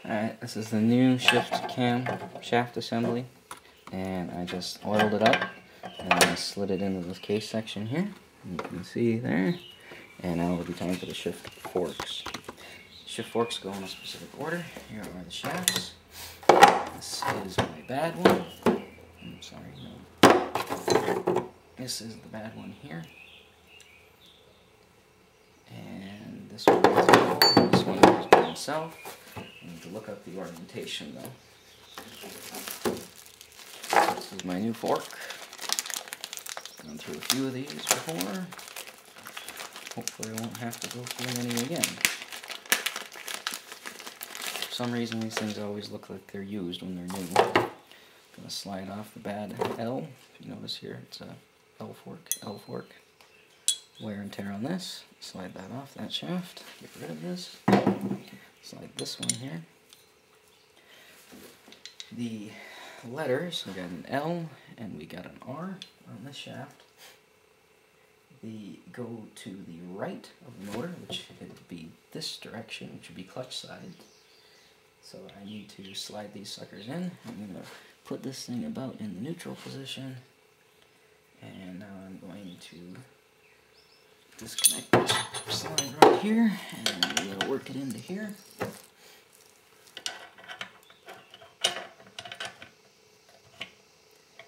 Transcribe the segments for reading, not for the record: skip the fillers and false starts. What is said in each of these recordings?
Alright, this is the new shift cam shaft assembly, and I just oiled it up and I slid it into this case section here. You can see there. And now it'll be time for the shift forks. Shift forks go in a specific order. Here are the shafts. This is my bad one. I'm sorry, no. This is the bad one here. And this one goes in. This one goes by himself. I need to look up the orientation though. This is my new fork. I've gone through a few of these before. Hopefully I won't have to go through any again. For some reason these things always look like they're used when they're new. I'm going to slide off the bad L. If you notice here, it's a L fork. Wear and tear on this. Slide that off that shaft. Get rid of this. Slide this one here. The letters, we got an L and we got an R on this shaft. They go to the right of the motor, which would be this direction, which would be clutch side. So I need to slide these suckers in. I'm going to put this thing about in the neutral position. And now I'm going to disconnect this slide right here, and we're going to work it into here.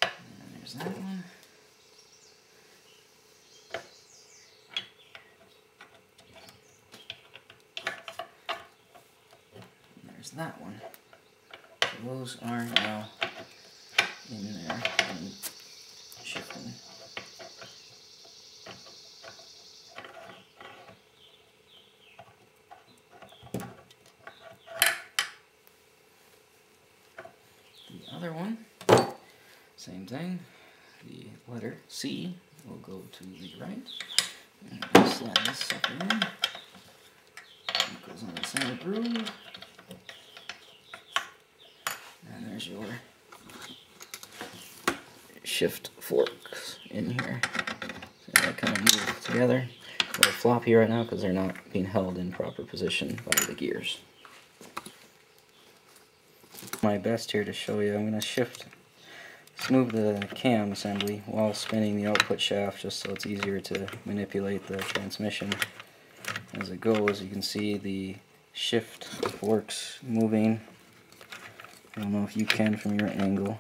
And there's that one. There's that one. So those are now in there and shifting. The other one, same thing. The letter C will go to the right. And we'll slide this sucker in. It goes on the center groove. And there's your shift forks in here. So they kind of move together. A little floppy right now because they're not being held in proper position by the gears. My best here to show you. I'm going to move the cam assembly while spinning the output shaft just so it's easier to manipulate the transmission as it goes. You can see the shift forks moving. I don't know if you can from your angle.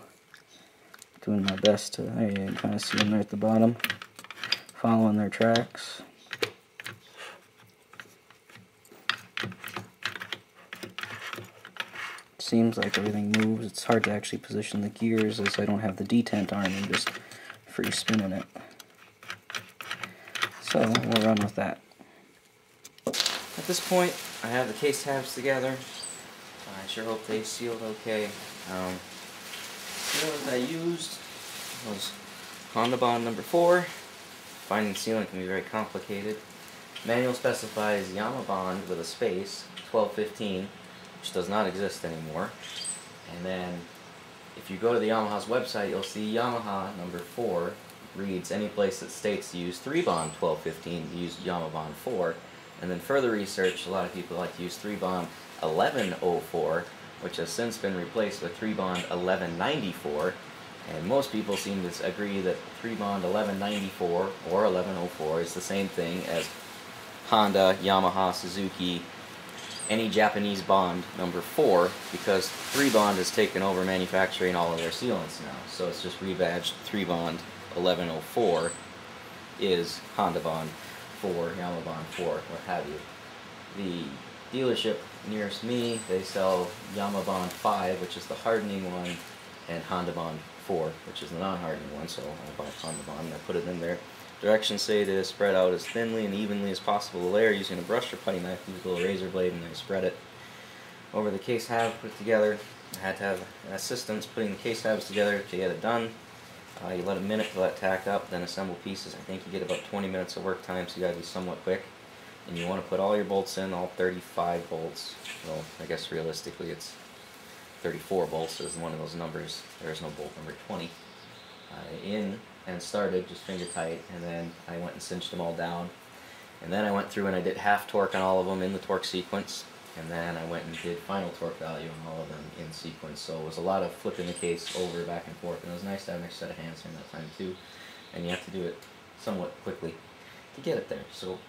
Doing my best to, there you can kind of see them there at the bottom, following their tracks. Seems like everything moves. It's hard to actually position the gears as I don't have the detent arm. I'm just free spinning it. So we'll run with that. At this point, I have the case tabs together. I sure hope they sealed okay. Sealant I used was Honda Bond number 4. Finding sealant can be very complicated. Manual specifies Yamaha Bond with a space, 1215, which does not exist anymore. And then if you go to the Yamaha's website, you'll see Yamaha number 4 reads any place that states to use 3 Bond 1215, use Yamaha Bond 4. And then further research, a lot of people like to use 3 Bond 1104, which has since been replaced with 3 Bond 1194, and most people seem to agree that 3 Bond 1194 or 1104 is the same thing as Honda, Yamaha, Suzuki, any Japanese Bond number 4, because 3 Bond has taken over manufacturing all of their sealants now, so it's just rebadged 3 Bond 1104 is Honda Bond 4, Yamaha Bond 4, what have you. The dealership nearest me, they sell Yamaha Bond 5, which is the hardening one, and Honda Bond 4, which is the non-hardening one, so I bought Honda Bond and I put it in there. Directions say to spread out as thinly and evenly as possible the layer using a brush or putty knife. Use a little razor blade and I spread it over the case tab, put it together. I had to have an assistance putting the case tabs together to get it done. You let a minute to let it tack up, then assemble pieces. I think you get about 20 minutes of work time, so you gotta be somewhat quick. And you want to put all your bolts in, all 35 bolts. Well, I guess realistically it's 34 bolts is one of those numbers. There's no bolt number 20. In and started just finger tight, and then I went and cinched them all down. And then I went through and I did half torque on all of them in the torque sequence. and then I went and did final torque value on all of them in sequence. So it was a lot of flipping the case over, back and forth, and it was nice to have an extra set of hands during that time too. And you have to do it somewhat quickly to get it there. So